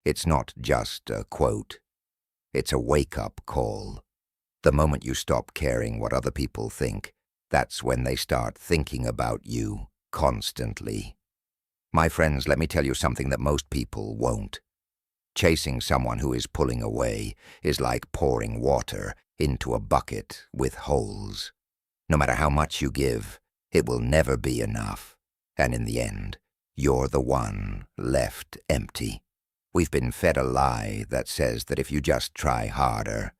It's not just a quote. It's a wake-up call. The moment you stop caring what other people think, that's when they start thinking about you constantly. My friends, let me tell you something that most people won't. Chasing someone who is pulling away is like pouring water into a bucket with holes. No matter how much you give, it will never be enough. And in the end, you're the one left empty. We've been fed a lie that says that if you just try harder,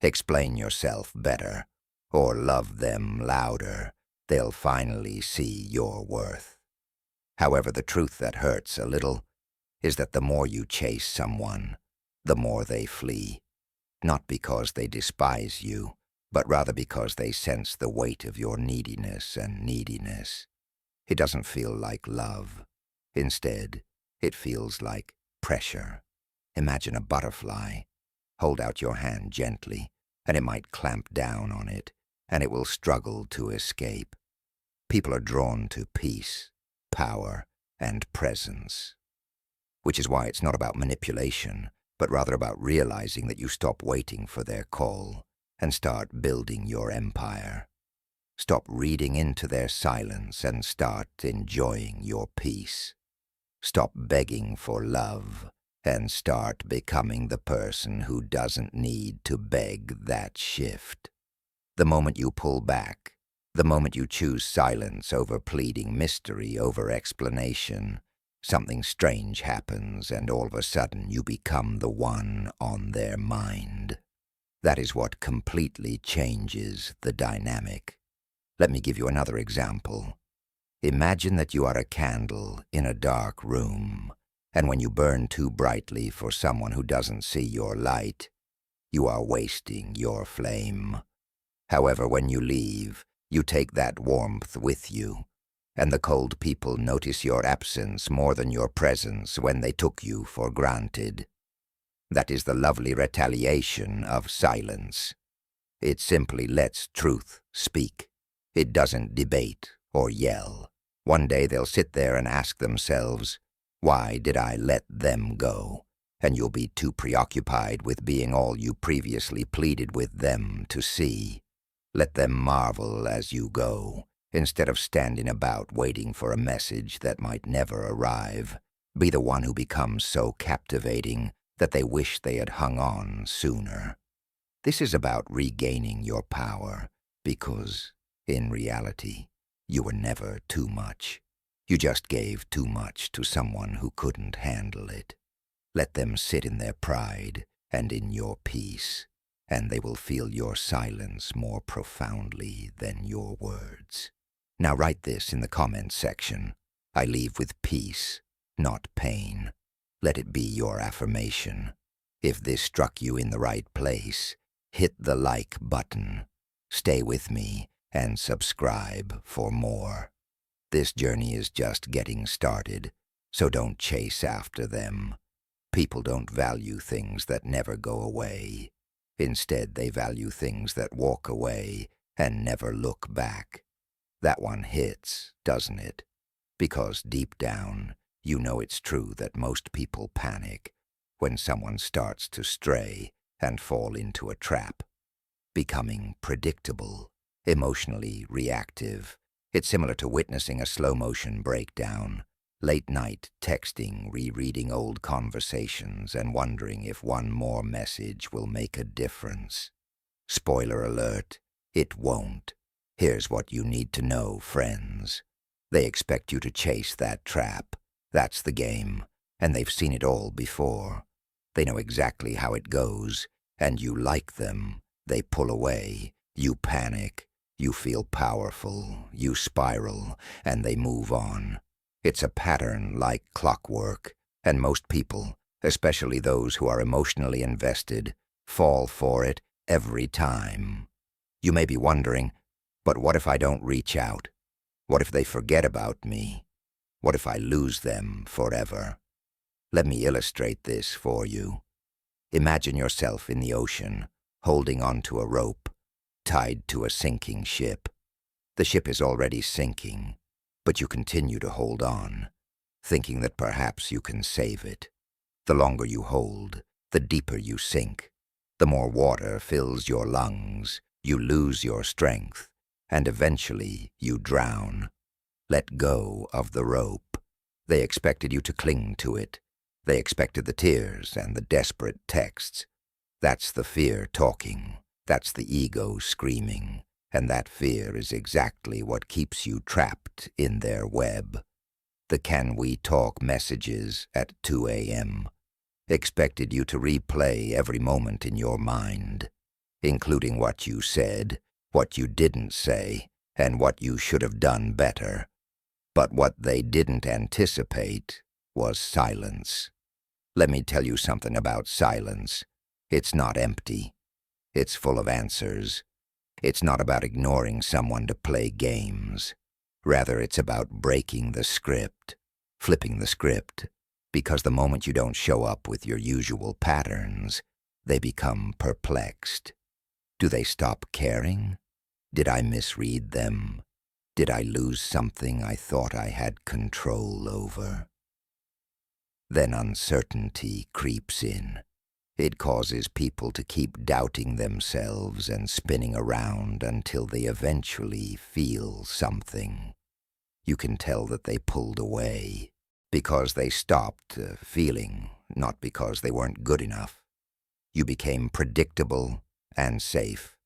explain yourself better, or love them louder, they'll finally see your worth. However, the truth that hurts a little is that the more you chase someone, the more they flee. Not because they despise you, but rather because they sense the weight of your neediness and neediness. It doesn't feel like love. Instead, it feels like pressure. Imagine a butterfly. Hold out your hand gently, and it might clamp down on it, and it will struggle to escape. People are drawn to peace, power, and presence. Which is why it's not about manipulation, but rather about realizing that you stop waiting for their call and start building your empire. Stop reading into their silence and start enjoying your peace. Stop begging for love and start becoming the person who doesn't need to beg that shift. The moment you pull back, the moment you choose silence over pleading, mystery over explanation, something strange happens and all of a sudden you become the one on their mind. That is what completely changes the dynamic. Let me give you another example. Imagine that you are a candle in a dark room, and when you burn too brightly for someone who doesn't see your light, you are wasting your flame. However, when you leave, you take that warmth with you, and the cold people notice your absence more than your presence when they took you for granted. That is the lovely retaliation of silence. It simply lets truth speak. It doesn't debate or yell. One day they'll sit there and ask themselves, why did I let them go? And you'll be too preoccupied with being all you previously pleaded with them to see. Let them marvel as you go, instead of standing about waiting for a message that might never arrive. Be the one who becomes so captivating that they wish they had hung on sooner. This is about regaining your power, because, in reality, you were never too much. You just gave too much to someone who couldn't handle it. Let them sit in their pride and in your peace, and they will feel your silence more profoundly than your words. Now write this in the comments section. I leave with peace, not pain. Let it be your affirmation. If this struck you in the right place, hit the like button. Stay with me and subscribe for more. This journey is just getting started, so don't chase after them. People don't value things that never go away. Instead, they value things that walk away and never look back. That one hits, doesn't it? Because deep down, you know it's true that most people panic when someone starts to stray and fall into a trap. Becoming predictable, emotionally reactive. It's similar to witnessing a slow-motion breakdown, late-night texting, rereading old conversations, and wondering if one more message will make a difference. Spoiler alert, it won't. Here's what you need to know, friends. They expect you to chase that trap. That's the game, and they've seen it all before. They know exactly how it goes, and you like them. They pull away. You panic. You feel powerful. You spiral, and they move on. It's a pattern like clockwork, and most people, especially those who are emotionally invested, fall for it every time. You may be wondering, but what if I don't reach out? What if they forget about me? What if I lose them forever? Let me illustrate this for you. Imagine yourself in the ocean, holding onto a rope, tied to a sinking ship. The ship is already sinking, but you continue to hold on, thinking that perhaps you can save it. The longer you hold, the deeper you sink. The more water fills your lungs, you lose your strength, and eventually you drown. Let go of the rope. They expected you to cling to it. They expected the tears and the desperate texts. That's the fear talking. That's the ego screaming. And that fear is exactly what keeps you trapped in their web. The "can we talk" messages at 2 a.m. expected you to replay every moment in your mind, including what you said, what you didn't say, and what you should have done better. But what they didn't anticipate was silence. Let me tell you something about silence. It's not empty. It's full of answers. It's not about ignoring someone to play games. Rather, it's about breaking the script, flipping the script, because the moment you don't show up with your usual patterns, they become perplexed. Do they stop caring? Did I misread them? Did I lose something I thought I had control over? Then uncertainty creeps in. It causes people to keep doubting themselves and spinning around until they eventually feel something. You can tell that they pulled away because they stopped feeling, not because they weren't good enough. You became predictable and safe,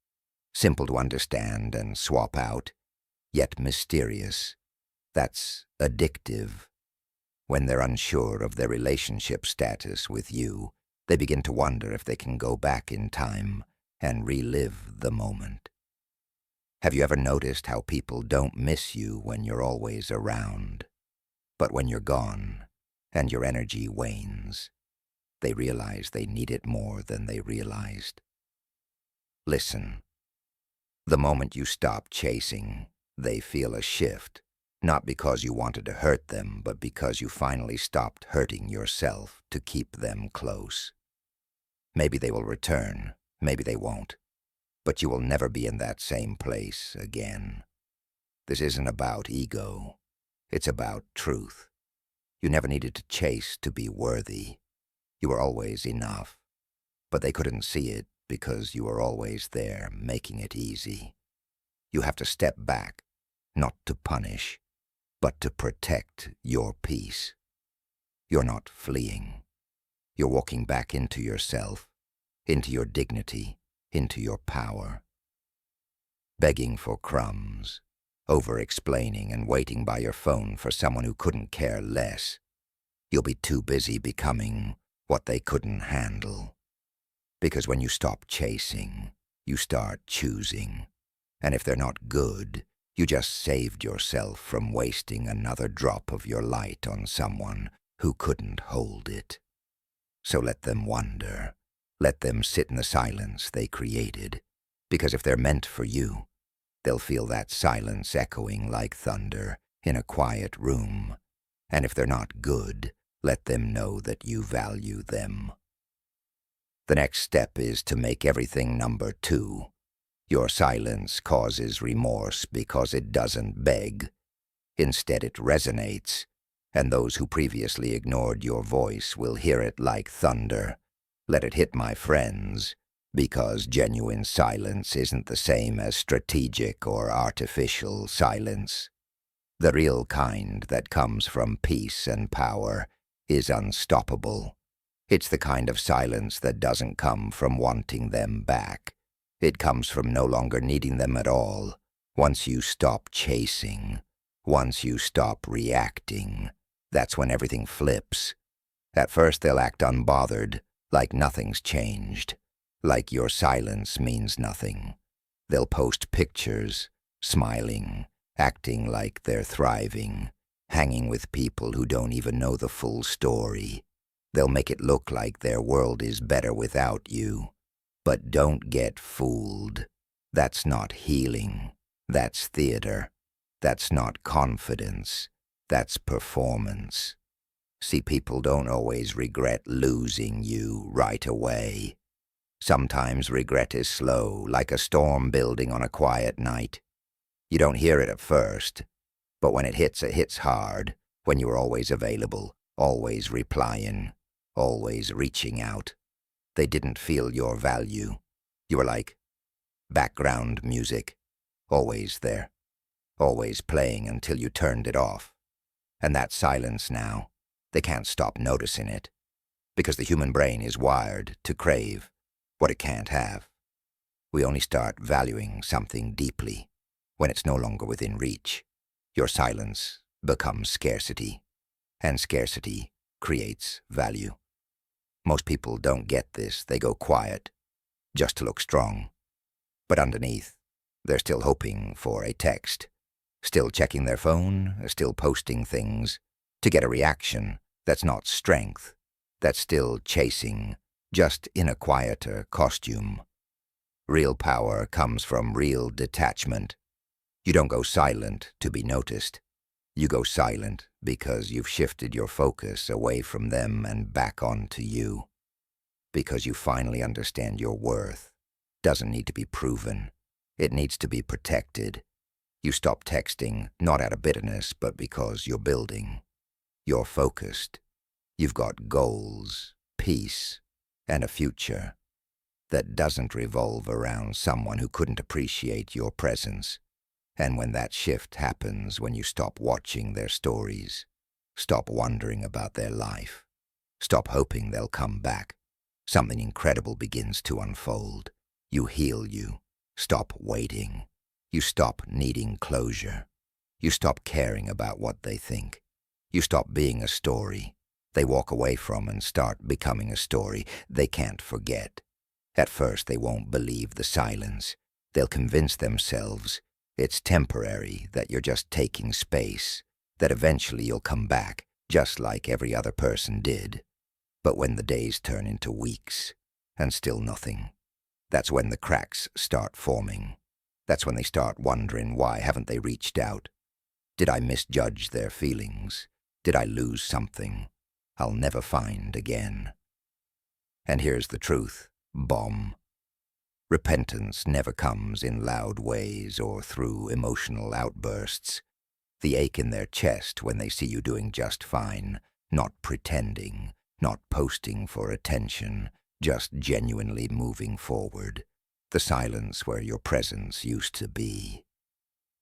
simple to understand and swap out, yet mysterious. That's addictive. When they're unsure of their relationship status with you, they begin to wonder if they can go back in time and relive the moment. Have you ever noticed how people don't miss you when you're always around? But when you're gone and your energy wanes, they realize they need it more than they realized. Listen. The moment you stop chasing, they feel a shift, not because you wanted to hurt them, but because you finally stopped hurting yourself to keep them close. Maybe they will return, maybe they won't, but you will never be in that same place again. This isn't about ego, it's about truth. You never needed to chase to be worthy. You were always enough, but they couldn't see it because you were always there, making it easy. You have to step back, not to punish, but to protect your peace. You're not fleeing. You're walking back into yourself, into your dignity, into your power. Begging for crumbs, over-explaining and waiting by your phone for someone who couldn't care less. You'll be too busy becoming what they couldn't handle. Because when you stop chasing, you start choosing. And if they're not good, you just saved yourself from wasting another drop of your light on someone who couldn't hold it. So let them wonder. Let them sit in the silence they created. Because if they're meant for you, they'll feel that silence echoing like thunder in a quiet room. And if they're not good, let them know that you value them. The next step is to make everything number 2. Your silence causes remorse because it doesn't beg. Instead, it resonates, and those who previously ignored your voice will hear it like thunder. Let it hit, my friends, because genuine silence isn't the same as strategic or artificial silence. The real kind that comes from peace and power is unstoppable. It's the kind of silence that doesn't come from wanting them back. It comes from no longer needing them at all. Once you stop chasing, once you stop reacting, that's when everything flips. At first they'll act unbothered, like nothing's changed, like your silence means nothing. They'll post pictures, smiling, acting like they're thriving, hanging with people who don't even know the full story. They'll make it look like their world is better without you. But don't get fooled. That's not healing. That's theater. That's not confidence. That's performance. See, people don't always regret losing you right away. Sometimes regret is slow, like a storm building on a quiet night. You don't hear it at first, but when it hits hard, when you're always available, always replying, always reaching out. They didn't feel your value. You were like background music, always there, always playing until you turned it off. And that silence now, they can't stop noticing it, because the human brain is wired to crave what it can't have. We only start valuing something deeply when it's no longer within reach. Your silence becomes scarcity, and scarcity creates value. Most people don't get this. They go quiet, just to look strong. But underneath, they're still hoping for a text, still checking their phone, still posting things to get a reaction. That's not strength. That's still chasing, just in a quieter costume. Real power comes from real detachment. You don't go silent to be noticed. You go silent because you've shifted your focus away from them and back onto you. Because you finally understand your worth doesn't need to be proven. It needs to be protected. You stop texting, not out of bitterness, but because you're building. You're focused. You've got goals, peace, and a future that doesn't revolve around someone who couldn't appreciate your presence. And when that shift happens, when you stop watching their stories, stop wondering about their life, stop hoping they'll come back, something incredible begins to unfold. You heal you. Stop waiting. You stop needing closure. You stop caring about what they think. You stop being a story they walk away from and start becoming a story they can't forget. At first, they won't believe the silence. They'll convince themselves it's temporary, that you're just taking space, that eventually you'll come back, just like every other person did. But when the days turn into weeks, and still nothing, that's when the cracks start forming. That's when they start wondering, why haven't they reached out? Did I misjudge their feelings? Did I lose something I'll never find again? And here's the truth, bomb. Repentance never comes in loud ways or through emotional outbursts. The ache in their chest when they see you doing just fine, not pretending, not posting for attention, just genuinely moving forward. The silence where your presence used to be.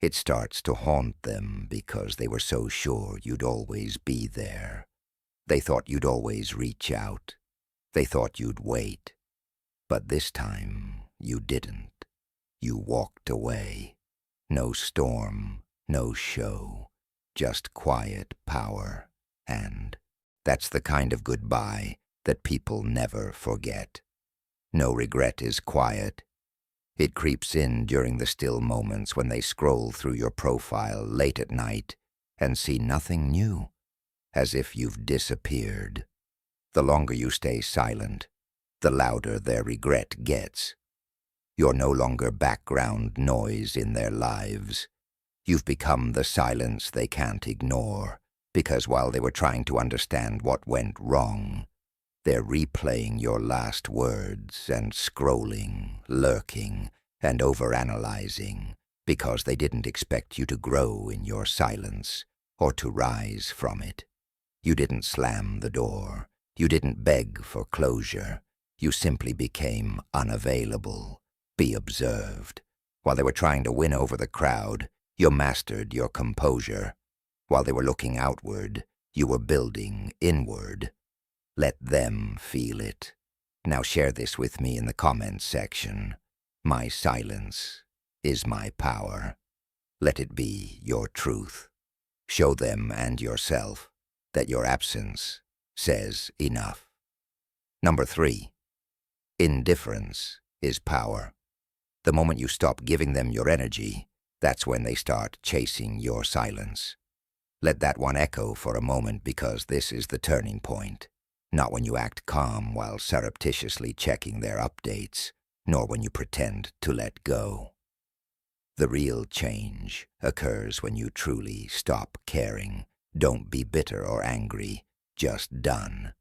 It starts to haunt them because they were so sure you'd always be there. They thought you'd always reach out. They thought you'd wait. But this time, you didn't. You walked away. No storm, no show, just quiet power. And that's the kind of goodbye that people never forget. No regret is quiet. It creeps in during the still moments when they scroll through your profile late at night and see nothing new, as if you've disappeared. The longer you stay silent, the louder their regret gets. You're no longer background noise in their lives. You've become the silence they can't ignore, because while they were trying to understand what went wrong, they're replaying your last words and scrolling, lurking, and overanalyzing, because they didn't expect you to grow in your silence or to rise from it. You didn't slam the door. You didn't beg for closure. You simply became unavailable. Be observed. While they were trying to win over the crowd, you mastered your composure. While they were looking outward, you were building inward. Let them feel it. Now share this with me in the comments section. My silence is my power. Let it be your truth. Show them and yourself that your absence says enough. Number 3, indifference is power. The moment you stop giving them your energy, that's when they start chasing your silence. Let that one echo for a moment, because this is the turning point. Not when you act calm while surreptitiously checking their updates, nor when you pretend to let go. The real change occurs when you truly stop caring. Don't be bitter or angry, just done.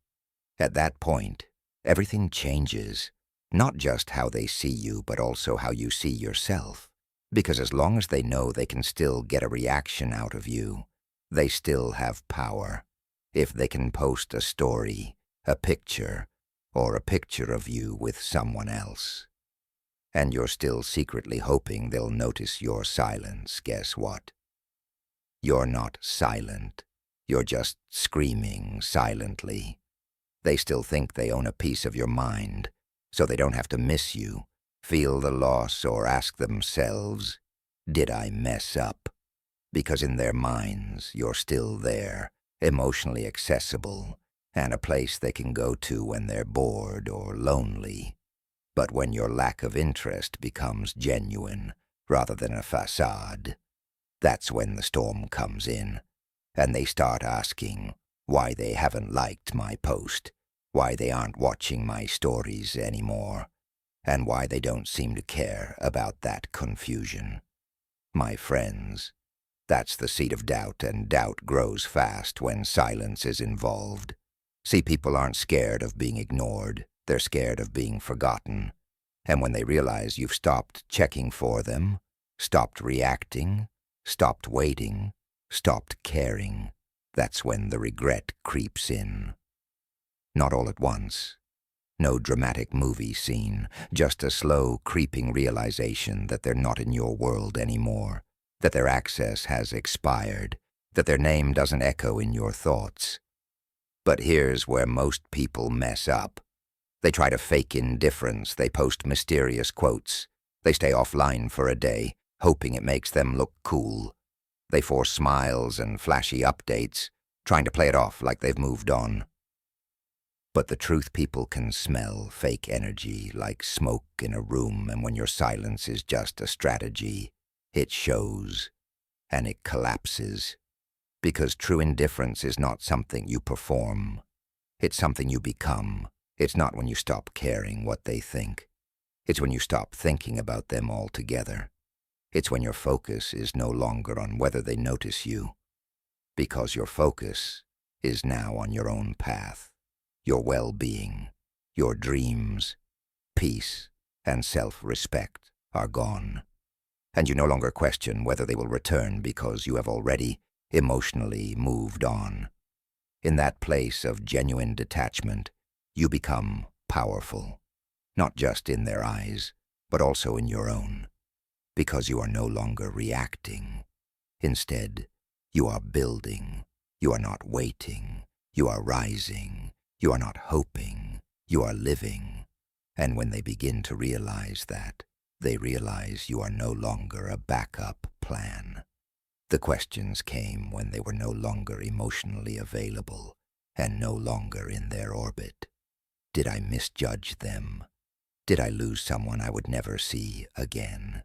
At that point, everything changes, not just how they see you, but also how you see yourself. Because as long as they know they can still get a reaction out of you, they still have power. If they can post a story, a picture, or a picture of you with someone else. And you're still secretly hoping they'll notice your silence. Guess what? You're not silent. You're just screaming silently. They still think they own a piece of your mind, so they don't have to miss you, feel the loss, or ask themselves, did I mess up? Because in their minds, you're still there, emotionally accessible, and a place they can go to when they're bored or lonely. But when your lack of interest becomes genuine, rather than a facade, that's when the storm comes in, and they start asking why they haven't liked my post, why they aren't watching my stories anymore, and why they don't seem to care about that confusion. My friends, that's the seed of doubt, and doubt grows fast when silence is involved. See, people aren't scared of being ignored, they're scared of being forgotten. And when they realize you've stopped checking for them, stopped reacting, stopped waiting, stopped caring, that's when the regret creeps in. Not all at once. No dramatic movie scene, just a slow, creeping realization that they're not in your world anymore, that their access has expired, that their name doesn't echo in your thoughts. But here's where most people mess up. They try to fake indifference, they post mysterious quotes, they stay offline for a day, hoping it makes them look cool. They force smiles and flashy updates, trying to play it off like they've moved on. But the truth, people can smell fake energy like smoke in a room, and when your silence is just a strategy, it shows, and it collapses. Because true indifference is not something you perform, it's something you become. It's not when you stop caring what they think. It's when you stop thinking about them altogether. It's when your focus is no longer on whether they notice you, because your focus is now on your own path, your well-being, your dreams, peace, and self-respect are gone. And you no longer question whether they will return because you have already emotionally moved on. In that place of genuine detachment, you become powerful, not just in their eyes, but also in your own, because you are no longer reacting. Instead, you are building. You are not waiting. You are rising. You are not hoping. You are living. And when they begin to realize that, they realize you are no longer a backup plan. The questions came when they were no longer emotionally available and no longer in their orbit. Did I misjudge them? Did I lose someone I would never see again?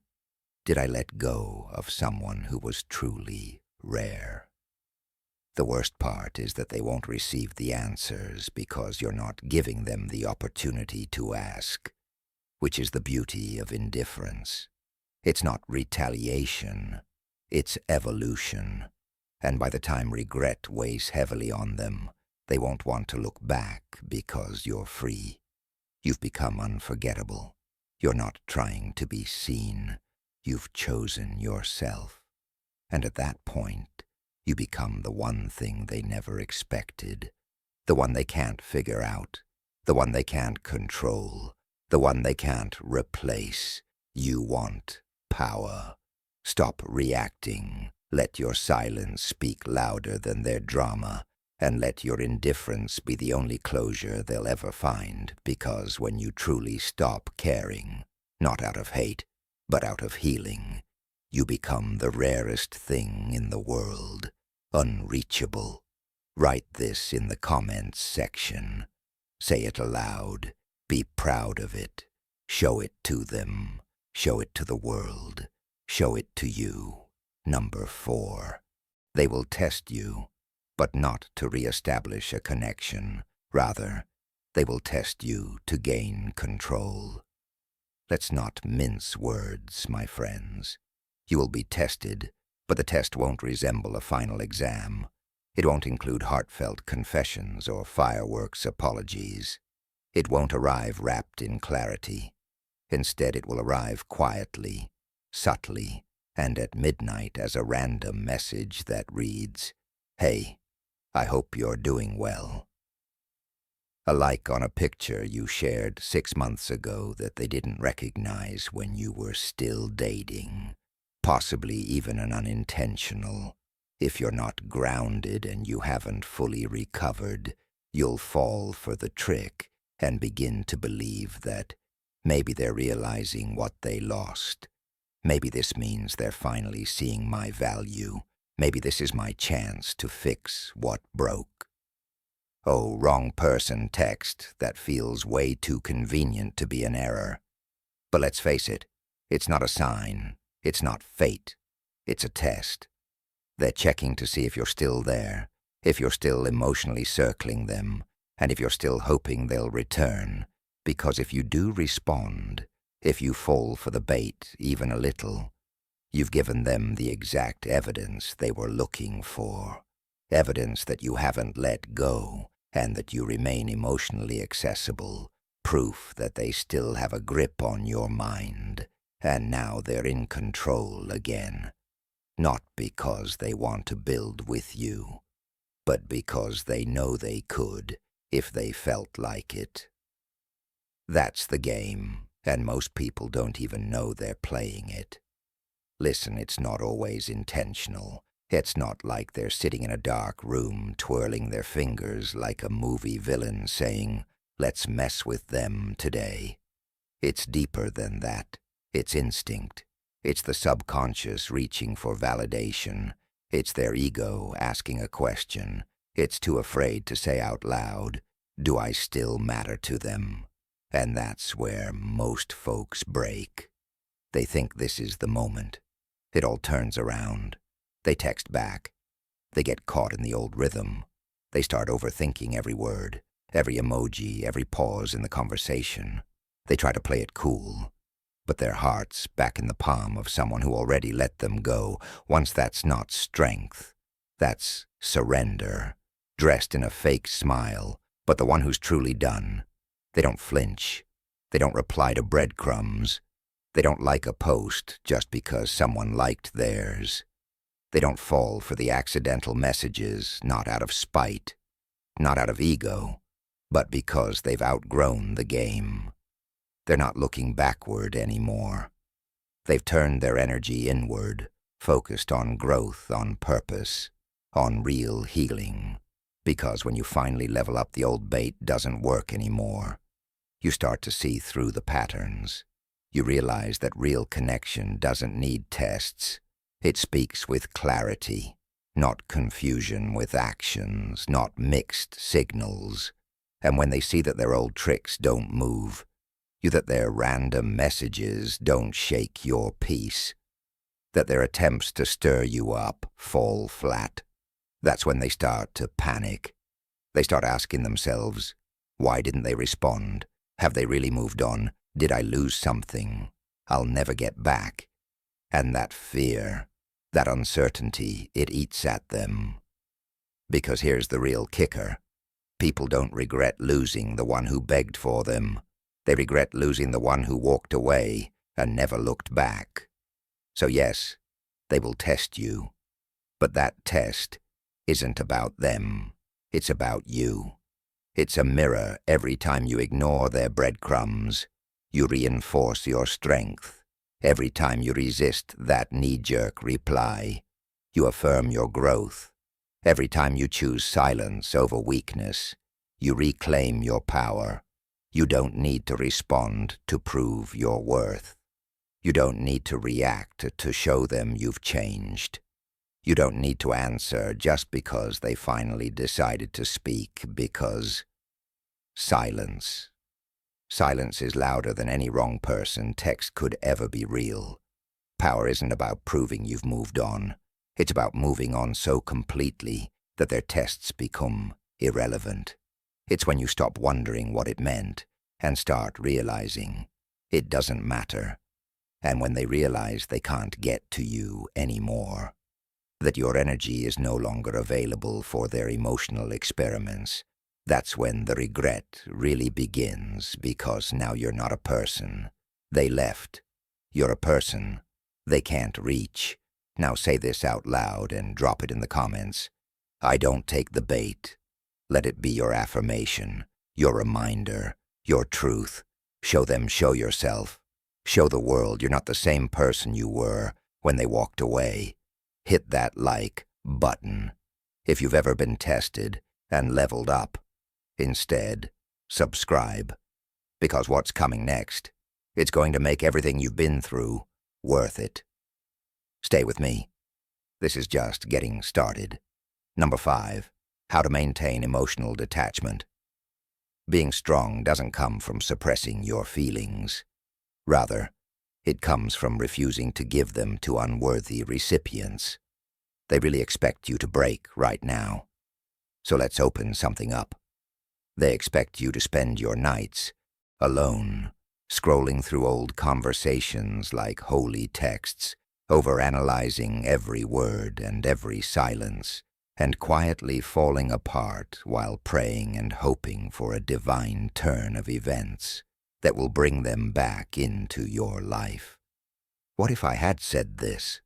Did I let go of someone who was truly rare? The worst part is that they won't receive the answers because you're not giving them the opportunity to ask, which is the beauty of indifference. It's not retaliation, it's evolution. And by the time regret weighs heavily on them, they won't want to look back because you're free. You've become unforgettable. You're not trying to be seen. You've chosen yourself. And at that point, you become the one thing they never expected, the one they can't figure out, the one they can't control, the one they can't replace. You want power. Stop reacting. Let your silence speak louder than their drama, and let your indifference be the only closure they'll ever find, because when you truly stop caring, not out of hate, but out of healing, you become the rarest thing in the world, unreachable. Write this in the comments section. Say it aloud. Be proud of it. Show it to them. Show it to the world. Show it to you. Number 4. They will test you, but not to reestablish a connection. Rather, they will test you to gain control. Let's not mince words, my friends. You will be tested, but the test won't resemble a final exam. It won't include heartfelt confessions or fireworks apologies. It won't arrive wrapped in clarity. Instead, it will arrive quietly, subtly, and at midnight as a random message that reads, "Hey, I hope you're doing well." A like on a picture you shared 6 months ago that they didn't recognize when you were still dating. Possibly even an unintentional. If you're not grounded and you haven't fully recovered, you'll fall for the trick and begin to believe that maybe they're realizing what they lost. Maybe this means they're finally seeing my value. Maybe this is my chance to fix what broke. Oh, wrong person text that feels way too convenient to be an error. But let's face it, it's not a sign. It's not fate. It's a test. They're checking to see if you're still there, if you're still emotionally circling them, and if you're still hoping they'll return. Because if you do respond, if you fall for the bait even a little, you've given them the exact evidence they were looking for. Evidence that you haven't let go and that you remain emotionally accessible. Proof that they still have a grip on your mind, and now they're in control again. Not because they want to build with you, but because they know they could if they felt like it. That's the game, and most people don't even know they're playing it. Listen, it's not always intentional. It's not like they're sitting in a dark room twirling their fingers like a movie villain saying, "Let's mess with them today." It's deeper than that. It's instinct. It's the subconscious reaching for validation. It's their ego asking a question. It's too afraid to say out loud, "Do I still matter to them?" And that's where most folks break. They think this is the moment. It all turns around. They text back. They get caught in the old rhythm. They start overthinking every word, every emoji, every pause in the conversation. They try to play it cool. But their heart's back in the palm of someone who already let them go. Once that's not strength. That's surrender, dressed in a fake smile, but the one who's truly done. They don't flinch. They don't reply to breadcrumbs. They don't like a post just because someone liked theirs. They don't fall for the accidental messages, not out of spite, not out of ego, but because they've outgrown the game. They're not looking backward anymore. They've turned their energy inward, focused on growth, on purpose, on real healing. Because when you finally level up, the old bait doesn't work anymore. You start to see through the patterns. You realize that real connection doesn't need tests. It speaks with clarity, not confusion with actions, not mixed signals. And when they see that their old tricks don't move, that their random messages don't shake your peace, that their attempts to stir you up fall flat, that's when they start to panic. They start asking themselves, why didn't they respond? Have they really moved on? Did I lose something I'll never get back? And that fear, that uncertainty, it eats at them. Because here's the real kicker. People don't regret losing the one who begged for them. They regret losing the one who walked away and never looked back. So yes, they will test you. But that test isn't about them. It's about you. It's a mirror. Every time you ignore their breadcrumbs, you reinforce your strength. Every time you resist that knee-jerk reply, you affirm your growth. Every time you choose silence over weakness, you reclaim your power. You don't need to respond to prove your worth. You don't need to react to show them you've changed. You don't need to answer just because they finally decided to speak, because silence. Silence is louder than any wrong person text could ever be real. Power isn't about proving you've moved on. It's about moving on so completely that their tests become irrelevant. It's when you stop wondering what it meant and start realizing it doesn't matter. And when they realize they can't get to you anymore, that your energy is no longer available for their emotional experiments, that's when the regret really begins, because now you're not a person. They left. You're a person. They can't reach. Now say this out loud and drop it in the comments. I don't take the bait. Let it be your affirmation. your reminder, your truth. Show yourself. Show the world you're not the same person you were when they walked away. Hit that like button if you've ever been tested and leveled up. Instead, subscribe. Because what's coming next, it's going to make everything you've been through worth it. Stay with me. This is just getting started. Number 5, how to maintain emotional detachment. Being strong doesn't come from suppressing your feelings. Rather, it comes from refusing to give them to unworthy recipients. They really expect you to break right now. So let's open something up. They expect you to spend your nights alone, scrolling through old conversations like holy texts, overanalyzing every word and every silence, and quietly falling apart while praying and hoping for a divine turn of events that will bring them back into your life. What if I had said this?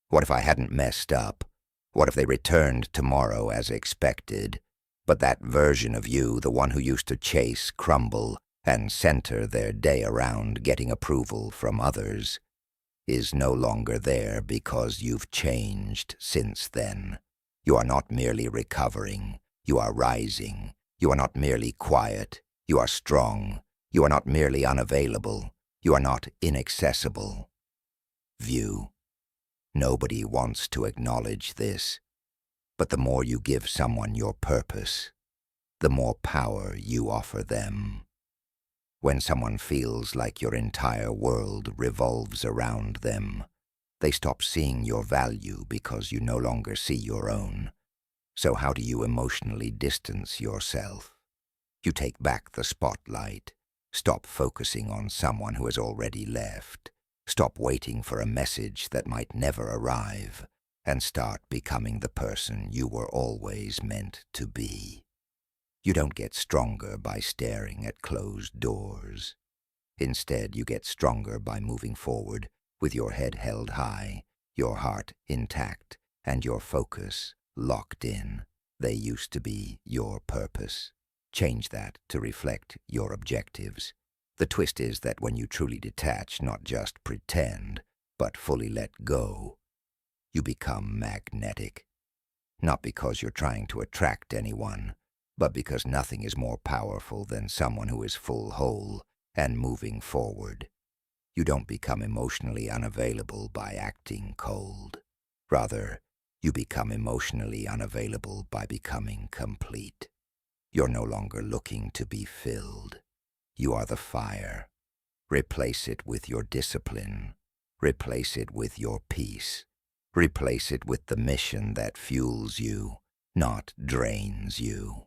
What if I hadn't messed up? What if they returned tomorrow as expected, but that version of you, the one who used to chase, crumble, and center their day around getting approval from others, is no longer there because you've changed since then. You are not merely recovering, you are rising. You are not merely quiet, you are strong. You are not merely unavailable, you are not inaccessible. View. Nobody wants to acknowledge this, but the more you give someone your purpose, the more power you offer them. When someone feels like your entire world revolves around them, they stop seeing your value because you no longer see your own. So how do you emotionally distance yourself? You take back the spotlight. Stop focusing on someone who has already left. Stop waiting for a message that might never arrive, and start becoming the person you were always meant to be. You don't get stronger by staring at closed doors. Instead, you get stronger by moving forward with your head held high, your heart intact, and your focus locked in. They used to be your purpose. Change that to reflect your objectives. The twist is that when you truly detach, not just pretend, but fully let go, you become magnetic. Not because you're trying to attract anyone, but because nothing is more powerful than someone who is full whole and moving forward. You don't become emotionally unavailable by acting cold. Rather, you become emotionally unavailable by becoming complete. You're no longer looking to be filled. You are the fire. Replace it with your discipline. Replace it with your peace. Replace it with the mission that fuels you, not drains you.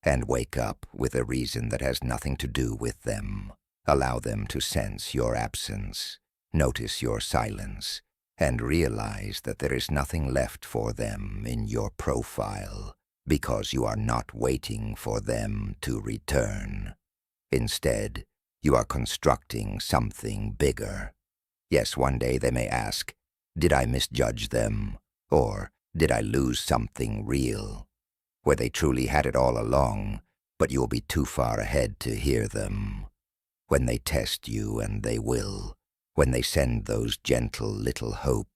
And wake up with a reason that has nothing to do with them. Allow them to sense your absence, notice your silence, and realize that there is nothing left for them in your profile, because you are not waiting for them to return. Instead, you are constructing something bigger. Yes, one day they may ask, did I misjudge them? Or did I lose something real? Where they truly had it all along, but you'll be too far ahead to hear them. When they test you, and they will, when they send those gentle little hope,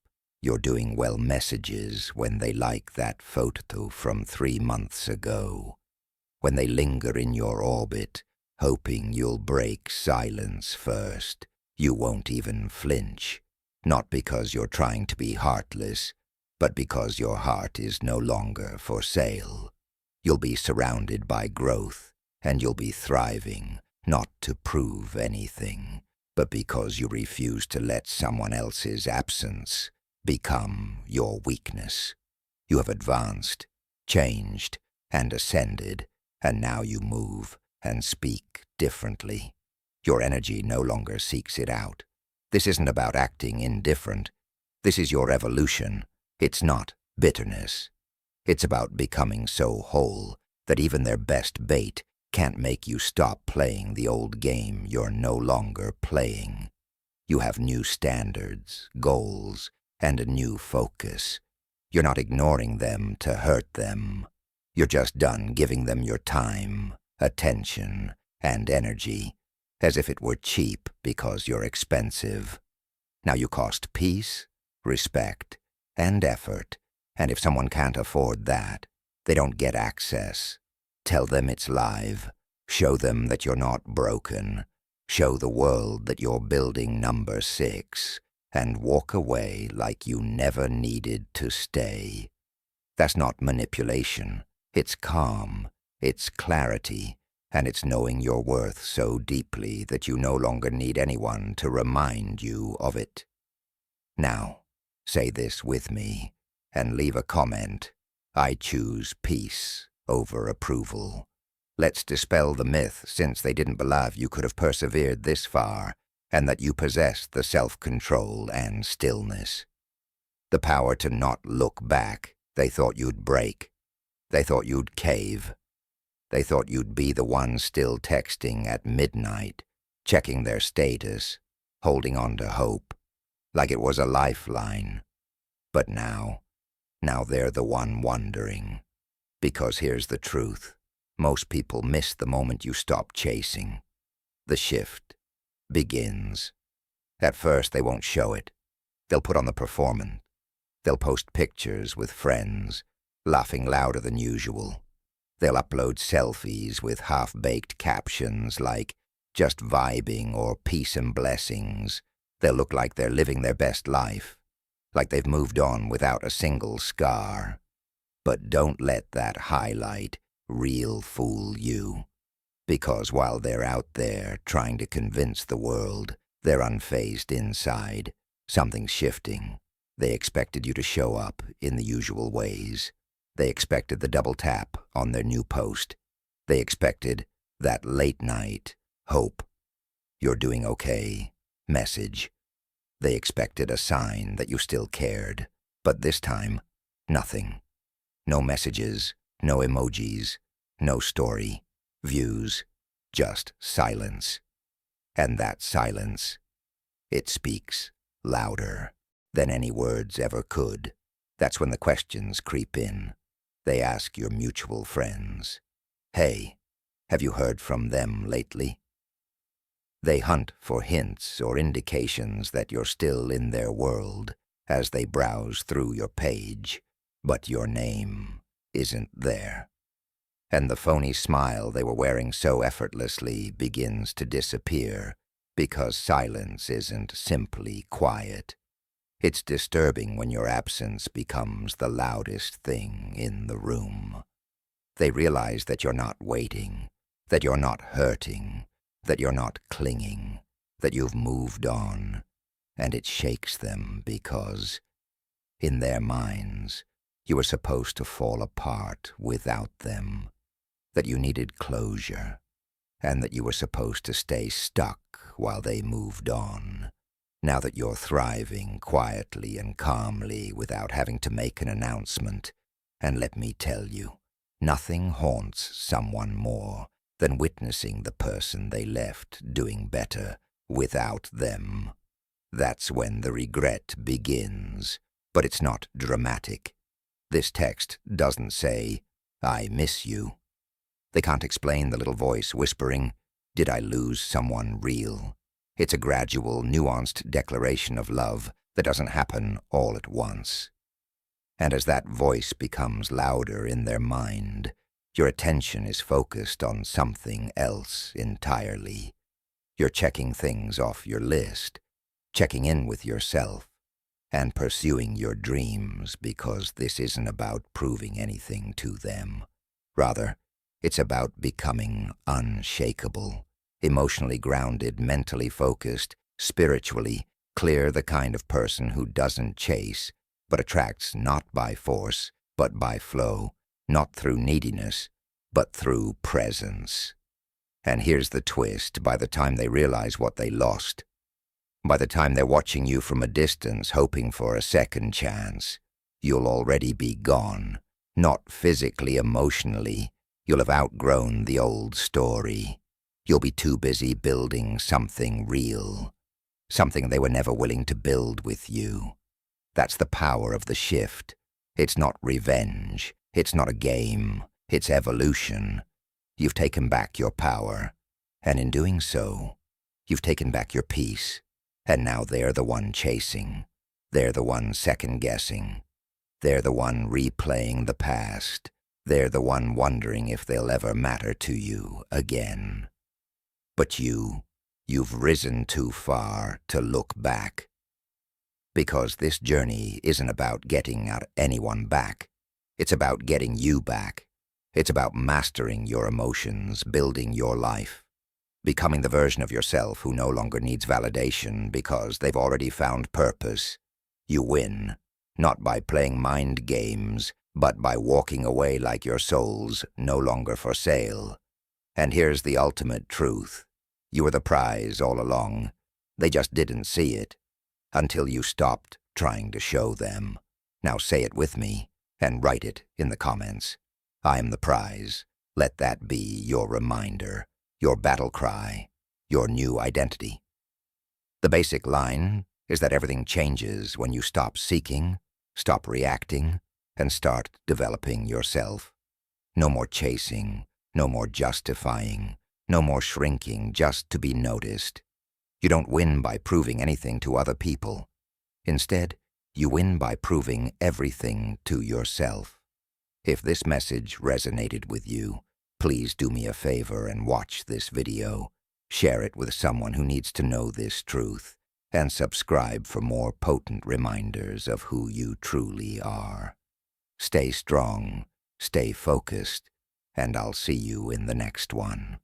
you're doing well messages when they like that photo from 3 months ago. When they linger in your orbit, hoping you'll break silence first, you won't even flinch. Not because you're trying to be heartless, but because your heart is no longer for sale. You'll be surrounded by growth, and you'll be thriving, not to prove anything, but because you refuse to let someone else's absence become your weakness. You have advanced, changed, and ascended, and now you move and speak differently. Your energy no longer seeks it out. This isn't about acting indifferent. This is your evolution. It's not bitterness. It's about becoming so whole that even their best bait can't make you stop playing the old game you're no longer playing. You have new standards, goals, and a new focus. You're not ignoring them to hurt them. You're just done giving them your time. attention, and energy, as if it were cheap because you're expensive. Now you cost peace, respect, and effort, and if someone can't afford that, they don't get access. Tell them it's live. Show them that you're not broken. Show the world that you're building number 6, and walk away like you never needed to stay. That's not manipulation. It's calm. It's clarity. And it's knowing your worth so deeply that you no longer need anyone to remind you of it. Now, say this with me, and leave a comment. I choose peace over approval. Let's dispel the myth, since they didn't believe you could have persevered this far, and that you possessed the self-control and stillness. The power to not look back. They thought you'd break. They thought you'd cave. They thought you'd be the one still texting at midnight, checking their status, holding on to hope, like it was a lifeline. But now they're the one wondering. Because here's the truth. Most people miss the moment you stop chasing. The shift begins. At first, they won't show it. They'll put on the performance. They'll post pictures with friends, laughing louder than usual. They'll upload selfies with half-baked captions like, just vibing or peace and blessings. They'll look like they're living their best life, like they've moved on without a single scar. But don't let that highlight reel fool you, because while they're out there trying to convince the world, they're unfazed inside. Something's shifting. They expected you to show up in the usual ways. They expected the double tap on their new post. They expected that late night hope, you're doing okay message. They expected a sign that you still cared. But this time, nothing. No messages, no emojis, no story, views, just silence. And that silence, it speaks louder than any words ever could. That's when the questions creep in. They ask your mutual friends, "Hey, have you heard from them lately?" They hunt for hints or indications that you're still in their world as they browse through your page, but your name isn't there. And the phony smile they were wearing so effortlessly begins to disappear, because silence isn't simply quiet. It's disturbing when your absence becomes the loudest thing in the room. They realize that you're not waiting, that you're not hurting, that you're not clinging, that you've moved on, and it shakes them because, in their minds, you were supposed to fall apart without them, that you needed closure, and that you were supposed to stay stuck while they moved on. Now that you're thriving quietly and calmly without having to make an announcement, and let me tell you, nothing haunts someone more than witnessing the person they left doing better without them. That's when the regret begins, but it's not dramatic. This text doesn't say, "I miss you." They can't explain the little voice whispering, "Did I lose someone real?" It's a gradual, nuanced declaration of love that doesn't happen all at once. And as that voice becomes louder in their mind, your attention is focused on something else entirely. You're checking things off your list, checking in with yourself, and pursuing your dreams, because this isn't about proving anything to them. Rather, it's about becoming unshakable, emotionally grounded, mentally focused, spiritually clear, the kind of person who doesn't chase, but attracts not by force, but by flow, not through neediness, but through presence. And here's the twist: by the time they realize what they lost, by the time they're watching you from a distance hoping for a second chance, you'll already be gone. Not physically, emotionally. You'll have outgrown the old story. You'll be too busy building something real, something they were never willing to build with you. That's the power of the shift. It's not revenge. It's not a game. It's evolution. You've taken back your power, and in doing so, you've taken back your peace, and now they're the one chasing. They're the one second-guessing. They're the one replaying the past. They're the one wondering if they'll ever matter to you again. But you've risen too far to look back. Because this journey isn't about getting anyone back. It's about getting you back. It's about mastering your emotions, building your life, becoming the version of yourself who no longer needs validation because they've already found purpose. You win, not by playing mind games, but by walking away like your soul's no longer for sale. And here's the ultimate truth. You were the prize all along. They just didn't see it until you stopped trying to show them. Now say it with me and write it in the comments. I am the prize. Let that be your reminder, your battle cry, your new identity. The basic line is that everything changes when you stop seeking, stop reacting, and start developing yourself. No more chasing, no more justifying, no more shrinking just to be noticed. You don't win by proving anything to other people. Instead, you win by proving everything to yourself. If this message resonated with you, please do me a favor and watch this video. Share it with someone who needs to know this truth, and subscribe for more potent reminders of who you truly are. Stay strong, stay focused, and I'll see you in the next one.